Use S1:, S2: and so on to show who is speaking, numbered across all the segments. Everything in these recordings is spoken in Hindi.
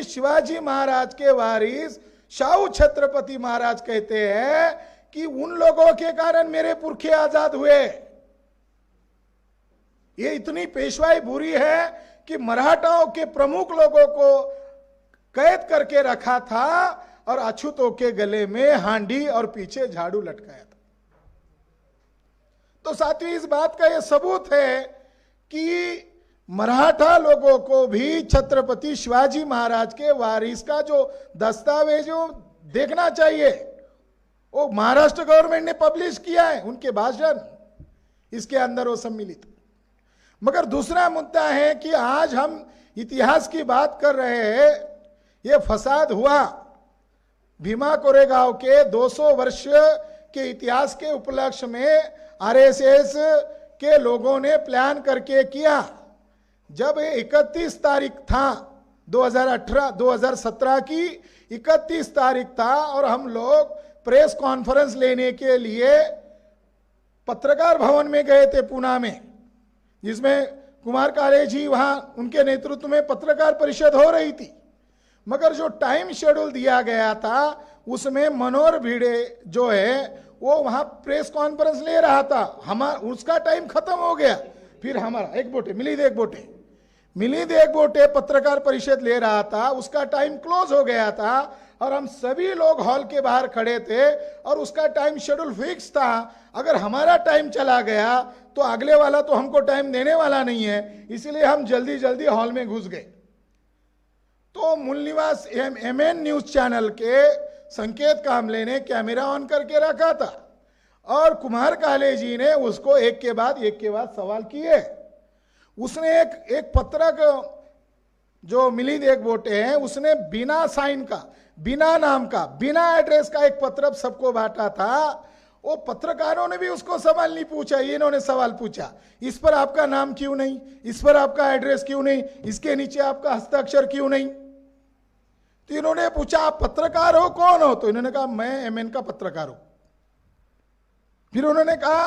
S1: शिवाजी महाराज के वारिस शाहू छत्रपति महाराज कहते हैं कि उन लोगों के कारण मेरे पुरखे आजाद हुए। ये इतनी पेशवाई बुरी है कि मराठाओं के प्रमुख लोगों को कैद करके रखा था और अछूतों के गले में हांडी और पीछे झाड़ू लटकाया था। तो साथियों, इस बात का यह सबूत है कि मराठा लोगों को भी छत्रपति शिवाजी महाराज के वारिस का जो दस्तावेज देखना चाहिए। वो महाराष्ट्र गवर्नमेंट ने पब्लिश किया है, उनके भाषण इसके अंदर वो सम्मिलित। मगर दूसरा मुद्दा है कि आज हम इतिहास की बात कर रहे हैं। ये फसाद हुआ भीमा कोरेगांव के 200 वर्ष के इतिहास के उपलक्ष्य में आरएसएस के लोगों ने प्लान करके किया। जब 31 तारीख था 2017 की 31 तारीख था और हम लोग प्रेस कॉन्फ्रेंस लेने के लिए पत्रकार भवन में गए थे पूना में, जिसमें कुमार काले जी वहां उनके नेतृत्व में पत्रकार परिषद हो रही थी। मगर जो टाइम शेड्यूल दिया गया था उसमें मनोहर भिड़े जो है वो वहां प्रेस कॉन्फ्रेंस ले रहा था। उसका टाइम खत्म हो गया। फिर हमारा मिलिंद एकबोटे पत्रकार परिषद ले रहा था, उसका टाइम क्लोज हो गया था और हम सभी लोग हॉल के बाहर खड़े थे और उसका टाइम शेड्यूल फिक्स था। अगर हमारा टाइम चला गया तो अगले वाला तो हमको टाइम देने वाला नहीं है, इसलिए हम जल्दी जल्दी हॉल में घुस गए। तो मूल निवास MN न्यूज चैनल के संकेत कामले ने कैमरा ऑन करके रखा था और कुमार काले जी ने उसको एक के बाद सवाल किए। उसने एक पत्रक जो मिलिंद एकबोटे हैं उसने बिना साइन का, बिना नाम का, बिना एड्रेस का एक पत्र सबको बांटा था। वो पत्रकारों ने भी उसको सवाल नहीं पूछा, इन्होंने सवाल पूछा, इस पर आपका नाम क्यों नहीं, इस पर आपका एड्रेस क्यों नहीं, इसके नीचे आपका हस्ताक्षर क्यों नहीं। तो इन्होंने पूछा आप पत्रकार हो, कौन हो? तो इन्होंने कहा मैं MN का पत्रकार हूं। फिर उन्होंने कहा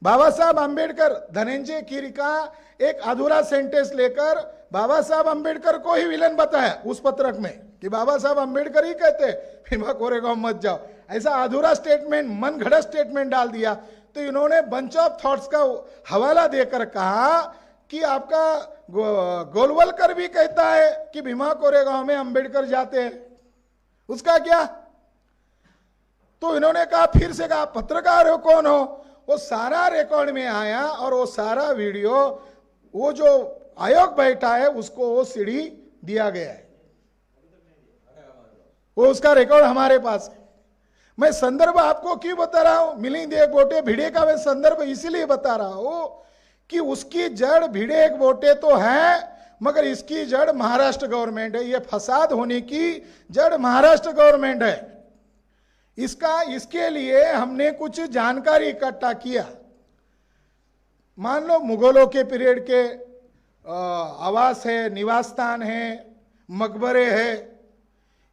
S1: बाबा साहब अंबेडकर, धनंजय कीर का एक अधूरा सेंटेंस लेकर बाबा साहब अंबेडकर को ही विलन बताया उस पत्रक में कि बाबा साहब अंबेडकर ही कहते भीमा कोरेगांव मत जाओ। ऐसा अधूरा स्टेटमेंट, मन घड़त स्टेटमेंट डाल दिया। तो इन्होंने बंच ऑफ थॉट्स का हवाला देकर कहा कि आपका गोलवलकर भी कहता है कि भीमा कोरेगांव में अंबेडकर जाते हैं, उसका क्या? तो इन्होंने कहा, फिर से कहा पत्रकार हो, कौन हो? वो सारा रिकॉर्ड में आया और वो सारा वीडियो वो जो आयोग बैठा है उसको वो सीडी दिया गया है, वो उसका रिकॉर्ड हमारे पास है। मैं संदर्भ आपको क्यों बता रहा हूं? मिलिंद एकबोटे भिड़े का मैं संदर्भ इसीलिए बता रहा हूं कि उसकी जड़ भिड़े एकबोटे तो है, मगर इसकी जड़ महाराष्ट्र गवर्नमेंट है। ये फसाद होने की जड़ महाराष्ट्र गवर्नमेंट है। इसके लिए हमने कुछ जानकारी इकट्ठा किया। मान लो मुगलों के पीरियड के आवास है, निवास स्थान है, मकबरे है,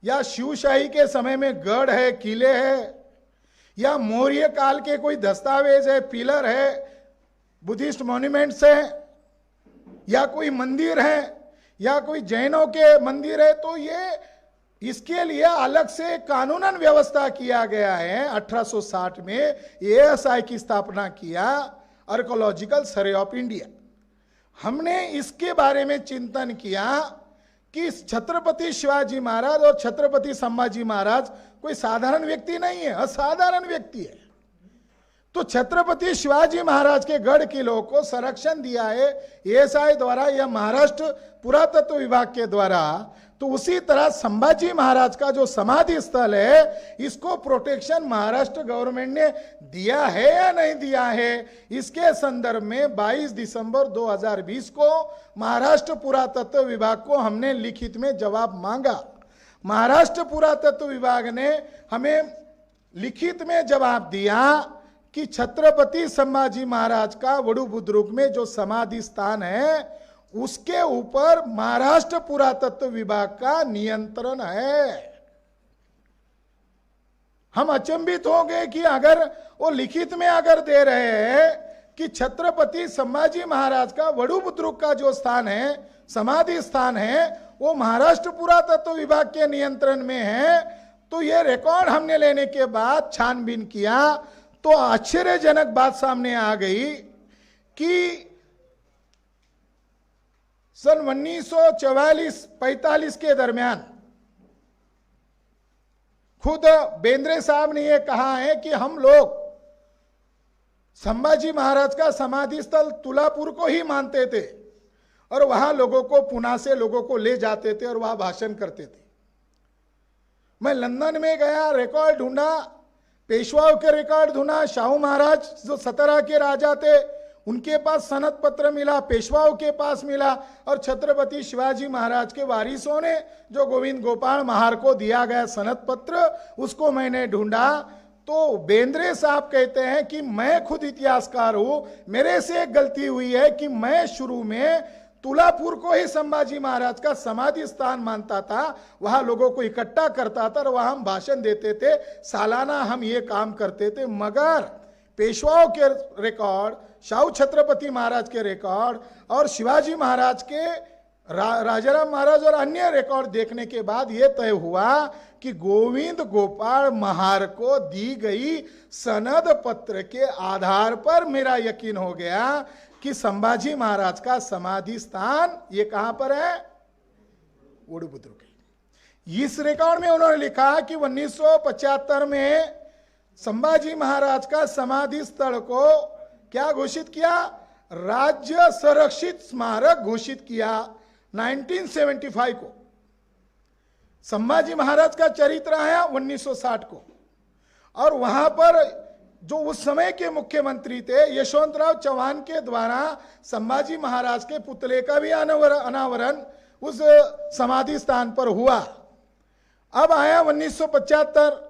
S1: या शिवशाही के समय में गढ़ है, किले है, या मौर्य काल के कोई दस्तावेज है, पिलर है, बुद्धिस्ट मॉन्यूमेंट्स है, या कोई मंदिर है, या कोई जैनों के मंदिर है, तो ये इसके लिए अलग से कानूनन व्यवस्था किया गया है। 1860 में ASI की स्थापना किया, आर्कोलॉजिकल सर्वे ऑफ इंडिया। हमने इसके बारे में चिंतन किया कि छत्रपति शिवाजी महाराज और छत्रपति संभाजी महाराज कोई साधारण व्यक्ति नहीं है, असाधारण व्यक्ति है। तो छत्रपति शिवाजी महाराज के गढ़ किलों को संरक्षण दिया है ASI द्वारा या महाराष्ट्र पुरातत्व विभाग के द्वारा। तो उसी तरह संभाजी महाराज का जो समाधि स्थल है इसको प्रोटेक्शन महाराष्ट्र गवर्नमेंट ने दिया है या नहीं दिया है, इसके संदर्भ में 22 दिसंबर 2020 को महाराष्ट्र पुरातत्व विभाग को हमने लिखित में जवाब मांगा। महाराष्ट्र पुरातत्व विभाग ने हमें लिखित में जवाब दिया कि छत्रपति संभाजी महाराज का वडू बुद्रुक में जो समाधि स्थान है उसके ऊपर महाराष्ट्र पुरातत्व विभाग का नियंत्रण है। हम अचंभित हो गए कि अगर वो लिखित में अगर दे रहे हैं कि छत्रपति संभाजी महाराज का वडुबुद्रुक का जो स्थान है, समाधि स्थान है, वो महाराष्ट्र पुरातत्व विभाग के नियंत्रण में है। तो ये रिकॉर्ड हमने लेने के बाद छानबीन किया तो आश्चर्यजनक बात सामने आ गई कि सन 1944-45 के दरमियान खुद बेंद्रे साहब ने यह कहा है कि हम लोग संभाजी महाराज का समाधि स्थल तुलापुर को ही मानते थे और वहां लोगों को, पुणे से लोगों को ले जाते थे और वहां भाषण करते थे। मैं लंदन में गया, रिकॉर्ड ढूंढा, पेशवाओं के रिकॉर्ड ढूंढा, शाहू महाराज जो 17 के राजा थे उनके पास सनद पत्र मिला, पेशवाओं के पास मिला, और छत्रपति शिवाजी महाराज के वारिसों ने जो गोविंद गोपाल महार को दिया गया सनद पत्र, उसको मैंने ढूंढा। तो बेंद्रे साहब कहते हैं कि मैं खुद इतिहासकार हूं, मेरे से एक गलती हुई है कि मैं शुरू में तुलापुर को ही संभाजी महाराज का समाधि स्थान मानता था, वहां लोगों को इकट्ठा करता था और वहां हम भाषण देते थे, सालाना हम ये काम करते थे। मगर पेशवाओं के रिकॉर्ड, शाहू छत्रपति महाराज के रिकॉर्ड और शिवाजी महाराज के, राजाराम महाराज और अन्य रिकॉर्ड देखने के बाद यह तय हुआ कि गोविंद गोपाल महार को दी गई सनद पत्र के आधार पर मेरा यकीन हो गया कि संभाजी महाराज का समाधि स्थान ये कहां पर है, वडुबुद्रुक। इस रिकॉर्ड में उन्होंने लिखा कि 1975 में संभाजी महाराज का समाधि स्थल को क्या घोषित किया, राज्य संरक्षित स्मारक घोषित किया 1975 को। संभाजी महाराज का चरित्र आया 1960 को, और वहां पर जो उस समय के मुख्यमंत्री थे यशवंतराव चौहान के द्वारा संभाजी महाराज के पुतले का भी अनावरण उस समाधि स्थान पर हुआ। अब आया 1975,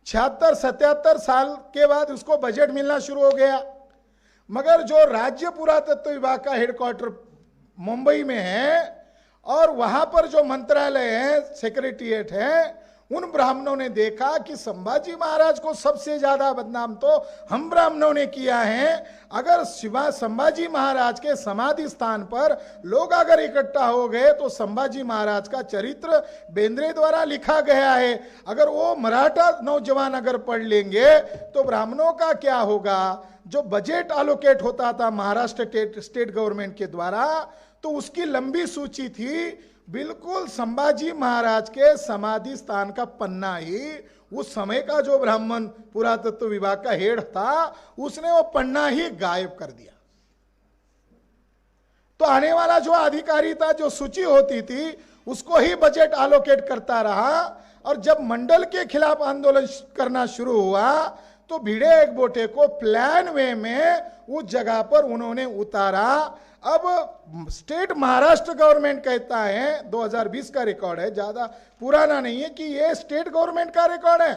S1: 76, 77 साल के बाद उसको बजट मिलना शुरू हो गया। मगर जो राज्य पुरातत्व विभाग का हेडक्वार्टर मुंबई में है और वहां पर जो मंत्रालय है, सेक्रेटरिएट है, उन ब्राह्मणों ने देखा कि संभाजी महाराज को सबसे ज्यादा बदनाम तो हम ब्राह्मणों ने किया है। अगर संभाजी महाराज के समाधि स्थान पर लोग अगर इकट्ठा हो गए तो संभाजी महाराज का चरित्र बेंद्रे द्वारा लिखा गया है, अगर वो मराठा नौजवान अगर पढ़ लेंगे तो ब्राह्मणों का क्या होगा। जो बजट एलोकेट होता था महाराष्ट्र स्टेट गवर्नमेंट के द्वारा, तो उसकी लंबी सूची थी। बिल्कुल संभाजी महाराज के समाधि स्थान का पन्ना ही उस समय का जो ब्राह्मण पुरातत्व विभाग का हेड था उसने वो पन्ना ही गायब कर दिया। तो आने वाला जो अधिकारी था, जो सूची होती थी, उसको ही बजट एलोकेट करता रहा। और जब मंडल के खिलाफ आंदोलन करना शुरू हुआ तो भिड़े एक बोटे को प्लान वे में उस जगह पर उन्होंने उतारा। अब स्टेट महाराष्ट्र गवर्नमेंट कहता है, 2020 का रिकॉर्ड है, ज्यादा पुराना नहीं है, कि ये स्टेट गवर्नमेंट का रिकॉर्ड है।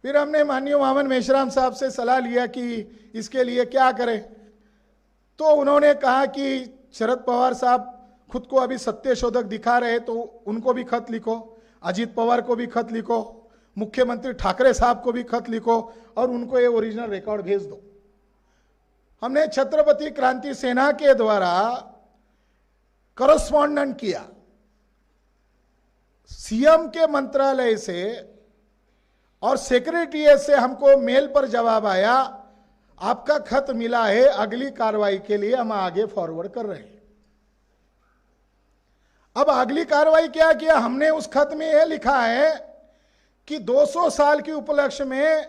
S1: फिर हमने माननीय वामन मेश्राम साहब से सलाह लिया कि इसके लिए क्या करें। तो उन्होंने कहा कि शरद पवार साहब खुद को अभी सत्य शोधक दिखा रहे, तो उनको भी खत लिखो, अजीत पवार को भी खत लिखो, मुख्यमंत्री ठाकरे साहब को भी खत लिखो और उनको ये ओरिजिनल रिकॉर्ड भेज दो। हमने छत्रपति क्रांति सेना के द्वारा करस्पॉन्डेंट किया, सीएम के मंत्रालय से और सेक्रेटरीट से हमको मेल पर जवाब आया, आपका खत मिला है, अगली कार्रवाई के लिए हम आगे फॉरवर्ड कर रहे हैं। अब अगली कार्रवाई क्या किया, हमने उस खत में यह लिखा है कि 200 साल की उपलक्ष्य में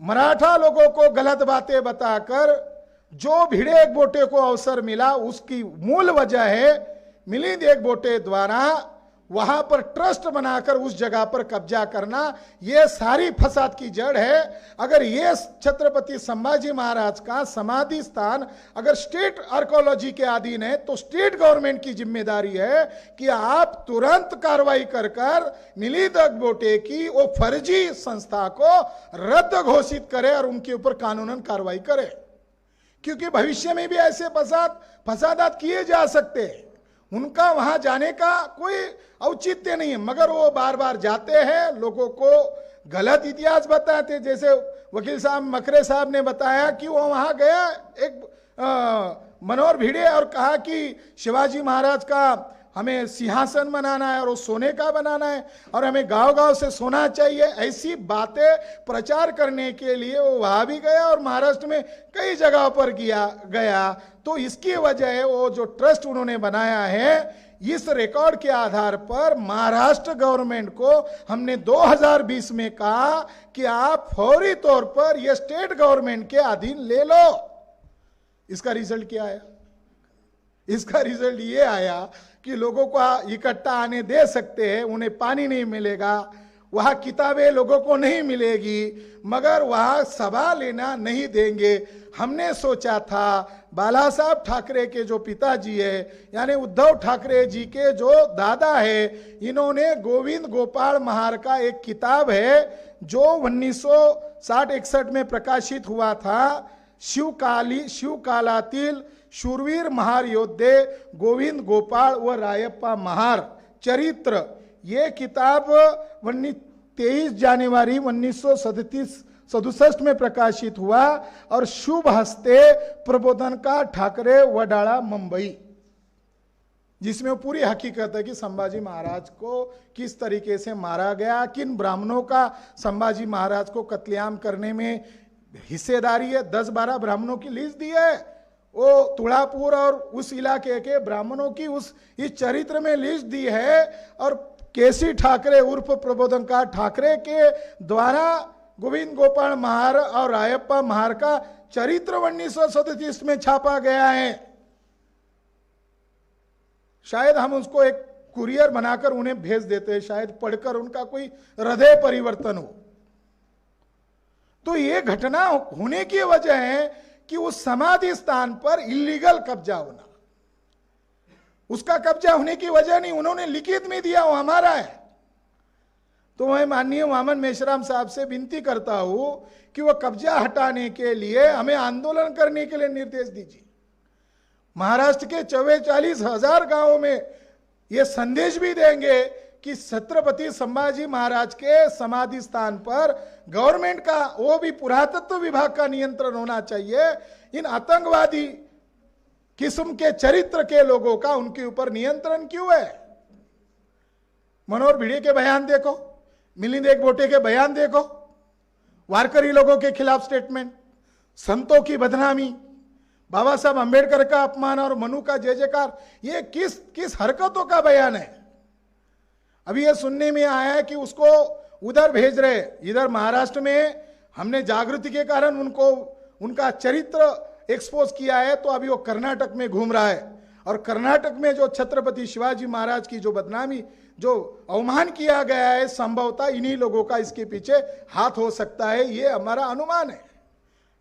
S1: मराठा लोगों को गलत बातें बताकर जो भिड़े एक बोटे को अवसर मिला, उसकी मूल वजह है मिलिंद एक बोटे द्वारा वहां पर ट्रस्ट बनाकर उस जगह पर कब्जा करना। यह सारी फसाद की जड़ है। अगर ये छत्रपति संभाजी महाराज का समाधि स्थान अगर स्टेट आर्कोलॉजी के अधीन है तो स्टेट गवर्नमेंट की जिम्मेदारी है कि आप तुरंत कार्रवाई कर मिलिंद एक बोटे की वो फर्जी संस्था को रद्द घोषित करे और उनके ऊपर कानूनन कार्रवाई करे, क्योंकि भविष्य में भी ऐसे फसादात किए जा सकते हैं। उनका वहां जाने का कोई औचित्य नहीं है, मगर वो बार बार जाते हैं, लोगों को गलत इतिहास बताते। जैसे वकील साहब मकरे साहब ने बताया कि वो वहां गया एक मनोहर भिड़े और कहा कि शिवाजी महाराज का हमें सिंहासन बनाना है और वो सोने का बनाना है और हमें गांव गांव से सोना चाहिए। ऐसी बातें प्रचार करने के लिए वो वहां भी गया और महाराष्ट्र में कई जगहों पर गया। तो इसकी वजह वो जो ट्रस्ट उन्होंने बनाया है, इस रिकॉर्ड के आधार पर महाराष्ट्र गवर्नमेंट को हमने 2020 में कहा कि आप फौरी तौर पर यह स्टेट गवर्नमेंट के अधीन ले लो। इसका रिजल्ट क्या आया? इसका रिजल्ट ये आया कि लोगों को इकट्ठा आने दे सकते हैं, उन्हें पानी नहीं मिलेगा, वहां किताबें लोगों को नहीं मिलेगी, मगर वहां सभा लेना नहीं देंगे। हमने सोचा था बाला साहब ठाकरे के जो पिताजी है, यानी उद्धव ठाकरे जी के जो दादा है, इन्होंने गोविंद गोपाल महार का एक किताब है जो 1960-61 में प्रकाशित हुआ था, शिवकालातील शूरवीर महार योद्धे गोविंद गोपाल व रायप्पा महार चरित्र। ये किताब 23 जनवरी 1967 में प्रकाशित हुआ और शुभ हस्ते प्रबोधन का ठाकरे वडाला मुंबई, जिसमें पूरी हकीकत है कि संभाजी महाराज को किस तरीके से मारा गया, किन ब्राह्मणों का संभाजी महाराज को कत्लेआम करने में हिस्सेदारी है। 10-12 ब्राह्मणों की लिस्ट दी है, वो तुड़ापुर और उस इलाके के ब्राह्मणों की इस चरित्र में लिस्ट दी है। और केसी ठाकरे उर्फ प्रबोधन का ठाकरे के द्वारा गोविंद गोपाल महार और रायप्पा महार का चरित्र 1937 में छापा गया है। शायद हम उसको एक कुरियर बनाकर उन्हें भेज देते हैं, शायद पढ़कर उनका कोई हृदय परिवर्तन हो। तो ये घटना होने की वजह है कि उस समाधि स्थान पर इलीगल कब्जा होना, उसका कब्जा होने की वजह नहीं, उन्होंने लिखित में दिया वो हमारा है। तो मैं माननीय वामन मेश्राम साहब से विनती करता हूं कि वह कब्जा हटाने के लिए हमें आंदोलन करने के लिए निर्देश दीजिए। महाराष्ट्र के 44,000 गांवों में यह संदेश भी देंगे कि छत्रपति संभाजी महाराज के समाधि स्थान पर गवर्नमेंट का, वो भी पुरातत्व विभाग का नियंत्रण होना चाहिए। इन आतंकवादी किस्म के चरित्र के लोगों का उनके ऊपर नियंत्रण क्यों है? मनोहर भिड़े के बयान देखो, मिलिंद एकबोटे के बयान देखो, वारकरी लोगों के खिलाफ स्टेटमेंट, संतों की बदनामी, बाबा साहब अंबेडकर का अपमान और मनु का जय जयकार, ये किस हरकतों का बयान है? अभी ये सुनने में आया है कि उसको उधर भेज रहे। इधर महाराष्ट्र में हमने जागृति के कारण उनका चरित्र एक्सपोज किया है, तो अभी वो कर्नाटक में घूम रहा है। और कर्नाटक में जो छत्रपति शिवाजी महाराज की जो बदनामी, जो अवमान किया गया है, संभवतः इन्हीं लोगों का इसके पीछे हाथ हो सकता है, ये हमारा अनुमान है।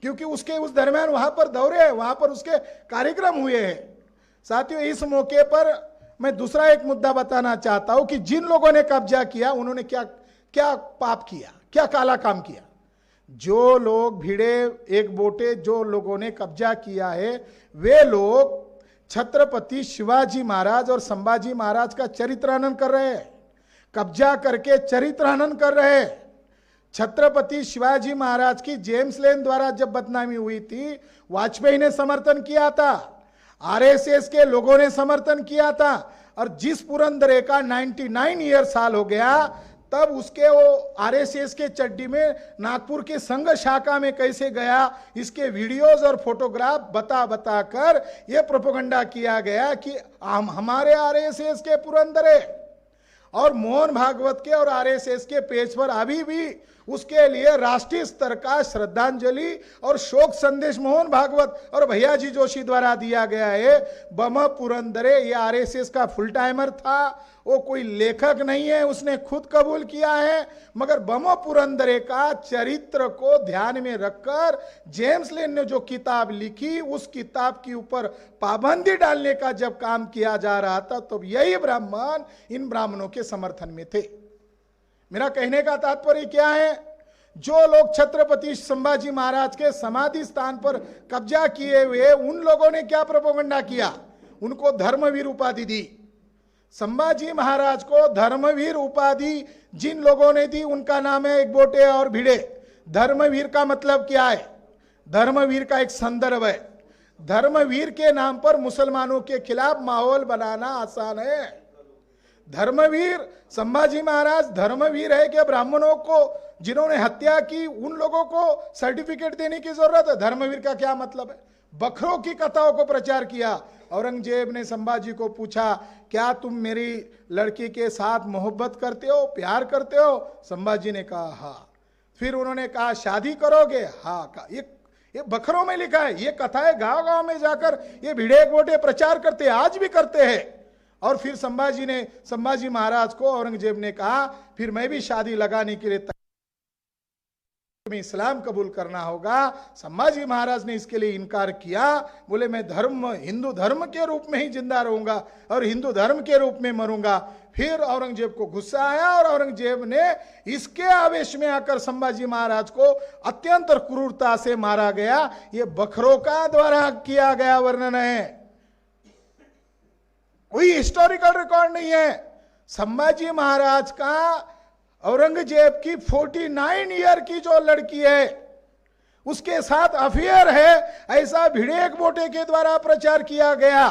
S1: क्योंकि उसके उस दरमियान वहां पर दौरे हैं, वहां पर उसके कार्यक्रम हुए हैं। साथियों, इस मौके पर मैं दूसरा एक मुद्दा बताना चाहता हूं कि जिन लोगों ने कब्जा किया उन्होंने क्या पाप किया, क्या काला काम किया। जो लोग भिड़े एक बोटे, जो लोगों ने कब्जा किया है, वे लोग छत्रपति शिवाजी महाराज और संभाजी महाराज का चरित्रहनन कर रहे हैं, कब्जा करके चरित्रहनन कर रहे हैं। छत्रपति शिवाजी महाराज की जेम्स लेन द्वारा जब बदनामी हुई थी, वाजपेयी ने समर्थन किया था, आरएसएस के लोगों ने समर्थन किया था। और जिस पुरंदरे का 99 ईयर साल हो गया, तब उसके वो आरएसएस के चड्डी में नागपुर के संघ शाखा में कैसे गया, इसके वीडियोस और फोटोग्राफ बता कर यह प्रोपेगेंडा किया गया कि हमारे आरएसएस के पुरंदरे। और मोहन भागवत के और आरएसएस के पेज पर अभी भी उसके लिए राष्ट्रीय स्तर का श्रद्धांजलि और शोक संदेश मोहन भागवत और भैयाजी जोशी द्वारा दिया गया है। बम पुरंदरे ये आरएसएस का फुल टाइमर था, वो कोई लेखक नहीं है, उसने खुद कबूल किया है। मगर बम पुरंदरे का चरित्र को ध्यान में रखकर जेम्स लेन ने जो किताब लिखी, उस किताब के ऊपर पाबंदी डालने का जब काम किया जा रहा था, तो यही ब्राह्मण इन ब्राह्मणों के समर्थन में थे। मेरा कहने का तात्पर्य क्या है? जो लोग छत्रपति संभाजी महाराज के समाधि स्थान पर कब्जा किए हुए, उन लोगों ने क्या प्रोपेगेंडा किया? उनको धर्मवीर उपाधि दी। संभाजी महाराज को धर्मवीर उपाधि जिन लोगों ने दी, उनका नाम है एकबोटे और भिड़े। धर्मवीर का मतलब क्या है? धर्मवीर का एक संदर्भ है। धर्मवीर के नाम पर मुसलमानों के खिलाफ माहौल बनाना आसान है। धर्मवीर संभाजी महाराज धर्मवीर है कि ब्राह्मणों को जिन्होंने हत्या की उन लोगों को सर्टिफिकेट देने की जरूरत है? धर्मवीर का क्या मतलब है? बकरों की कथाओं को प्रचार किया। औरंगजेब ने संभाजी को पूछा, क्या तुम मेरी लड़की के साथ मोहब्बत करते हो, प्यार करते हो? संभाजी ने कहा हाँ। फिर उन्होंने कहा शादी करोगे? हाँ। कहा ये बकरों में लिखा है, ये कथाएं गांव गांव में जाकर ये भिड़े गोटे प्रचार करते हैं, आज भी करते हैं। और फिर संभाजी महाराज को औरंगजेब ने कहा फिर मैं भी शादी लगाने के लिए में इस्लाम कबूल करना होगा। संभाजी महाराज ने इसके लिए इनकार किया। बोले मैं हिंदू धर्म के रूप में ही जिंदा रहूंगा और हिंदू धर्म के रूप में मरूंगा। फिर औरंगजेब को गुस्सा आया और औरंगजेब ने इसके आवेश में आकर संभाजी महाराज को अत्यंत क्रूरता से मारा गया। ये बकरों का द्वारा किया गया वर्णन है, कोई हिस्टोरिकल रिकॉर्ड नहीं है। संभाजी महाराज का औरंगजेब की 49 ईयर की जो लड़की है उसके साथ अफेयर है, ऐसा भिड़ेक बोटे के द्वारा प्रचार किया गया।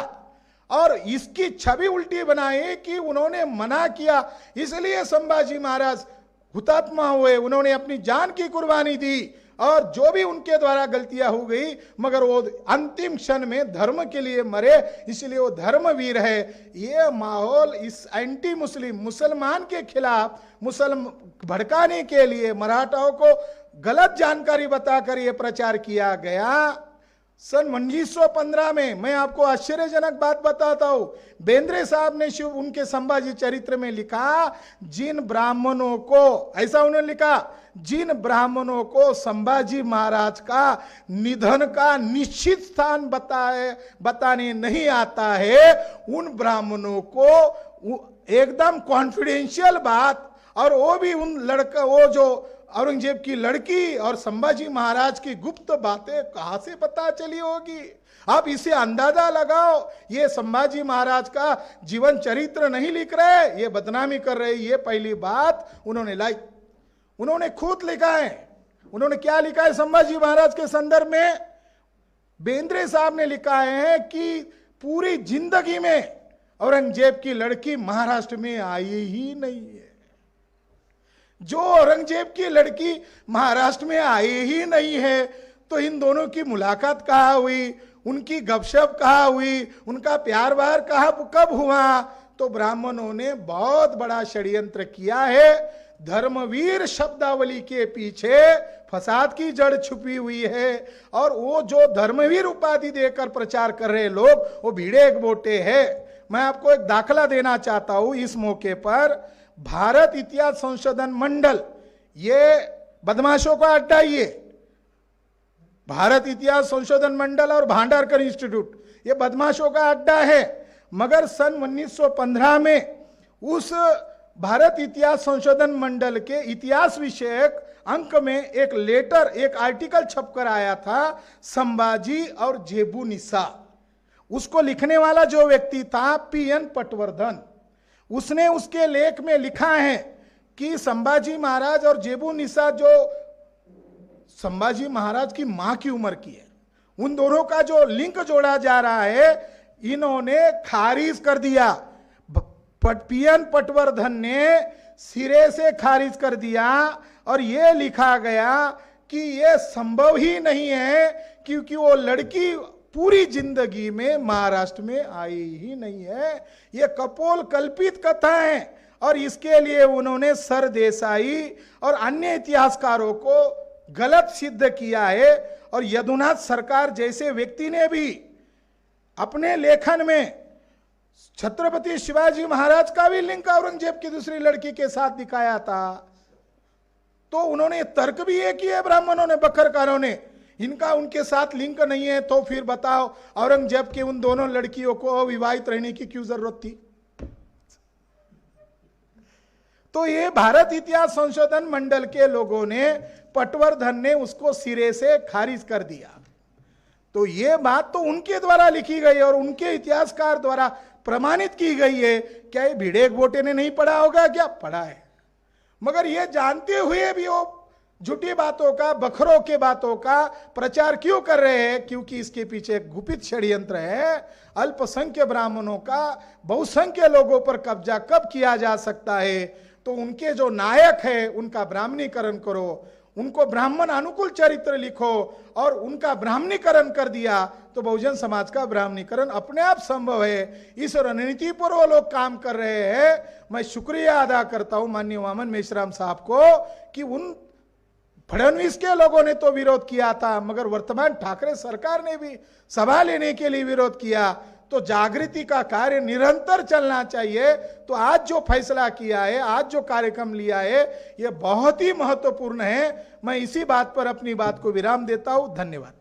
S1: और इसकी छवि उल्टी बनाई कि उन्होंने मना किया, इसलिए संभाजी महाराज हुतात्मा हुए, उन्होंने अपनी जान की कुर्बानी दी। और जो भी उनके द्वारा गलतियां हो गई मगर वो अंतिम क्षण में धर्म के लिए मरे, इसलिए वो धर्मवीर है। ये माहौल इस एंटी मुसलमान के खिलाफ भड़काने के लिए मराठाओं को गलत जानकारी बताकर ये प्रचार किया गया। सन 1915 में मैं आपको आश्चर्यजनक बात बताता हूं, बेंद्रे साहब ने उनके संभाजी चरित्र में लिखा, जिन ब्राह्मणों को, ऐसा उन्होंने लिखा, जिन ब्राह्मणों को संभाजी महाराज का निधन का निश्चित स्थान बताने नहीं आता है, उन ब्राह्मणों को एकदम कॉन्फिडेंशियल बात, और वो भी वो जो औरंगजेब की लड़की और संभाजी महाराज की गुप्त बातें कहां से पता चली होगी? आप इसे अंदाजा लगाओ। ये संभाजी महाराज का जीवन चरित्र नहीं लिख रहे, ये बदनामी कर रहे। ये पहली बात उन्होंने लाई, उन्होंने खुद लिखा है। उन्होंने क्या लिखा है संभाजी महाराज के संदर्भ में? बेंद्रे साहब ने लिखा है कि पूरी जिंदगी में औरंगजेब की लड़की महाराष्ट्र में आई ही नहीं है। जो औरंगजेब की लड़की महाराष्ट्र में आई ही नहीं है तो इन दोनों की मुलाकात कहाँ हुई, उनकी गपशप कहाँ हुई, उनका प्यार व्यार कब हुआ? तो ब्राह्मणों ने बहुत बड़ा षड्यंत्र किया है। धर्मवीर शब्दावली के पीछे फसाद की जड़ छुपी हुई है। और वो जो धर्मवीर उपाधि देकर प्रचार कर रहे लोग वो भिड़ेक बोटे है। मैं आपको एक दाखला देना चाहता हूं इस मौके पर। भारत इतिहास संशोधन मंडल ये बदमाशों का अड्डा ही है। भारत इतिहास संशोधन मंडल और भांडारकर इंस्टीट्यूट ये बदमाशों का अड्डा है। मगर सन 1915 में उस भारत इतिहास संशोधन मंडल के इतिहास विषयक अंक में एक लेटर, एक आर्टिकल छपकर आया था, संभाजी और जेबू निसा। उसको लिखने वाला जो व्यक्ति था पीएन पटवर्धन, उसने उसके लेख में लिखा है कि संभाजी महाराज और जेबू निसा जो संभाजी महाराज की मां की उम्र की है, उन दोनों का जो लिंक जोड़ा जा रहा है, इन्होंने खारिज कर दिया। पीएन पटवर्धन ने सिरे से खारिज कर दिया और यह लिखा गया कि यह संभव ही नहीं है क्योंकि वो लड़की पूरी जिंदगी में महाराष्ट्र में आई ही नहीं है। ये कपोल कल्पित कथा है। और इसके लिए उन्होंने सर देसाई और अन्य इतिहासकारों को गलत सिद्ध किया है। और यदुनाथ सरकार जैसे व्यक्ति ने भी अपने लेखन में छत्रपति शिवाजी महाराज का भी लिंक औरंगजेब की दूसरी लड़की के साथ दिखाया था। तो उन्होंने तर्क भी ये किया ब्राह्मणों ने, बकरकारों ने, इनका उनके साथ लिंक नहीं है तो फिर बताओ औरंगजेब के उन दोनों लड़कियों को अविवाहित रहने की क्यों जरूरत थी? तो ये भारत इतिहास संशोधन मंडल के लोगों ने, पटवर्धन ने उसको सिरे से खारिज कर दिया। तो ये बात तो उनके द्वारा लिखी गई और उनके इतिहासकार द्वारा प्रमाणित की गई है। क्या ये भिड़ेक बोटे ने नहीं पढ़ा होगा? क्या पढ़ा है, मगर ये जानते हुए भी वो झूठी बातों का, बखरों के बातों का प्रचार क्यों कर रहे हैं? क्योंकि इसके पीछे एक गुपित षड्यंत्र है। अल्पसंख्य ब्राह्मणों का बहुसंख्य लोगों पर कब्जा कब किया जा सकता है, तो उनके जो नायक है उनका ब्राह्मणीकरण करो, उनको ब्राह्मण अनुकूल चरित्र लिखो, और उनका ब्राह्मणीकरण कर दिया तो बहुजन समाज का ब्राह्मणीकरण अपने आप संभव है। इस रणनीति पर वो लोग काम कर रहे हैं। मैं शुक्रिया अदा करता हूं माननीय वामन मेश्राम साहब को कि उन फडणवीस के लोगों ने तो विरोध किया था, मगर वर्तमान ठाकरे सरकार ने भी सभा लेने के लिए विरोध किया। तो जागृति का कार्य निरंतर चलना चाहिए। तो आज जो फैसला किया है, आज जो कार्यक्रम लिया है, यह बहुत ही महत्वपूर्ण है। मैं इसी बात पर अपनी बात को विराम देता हूं। धन्यवाद।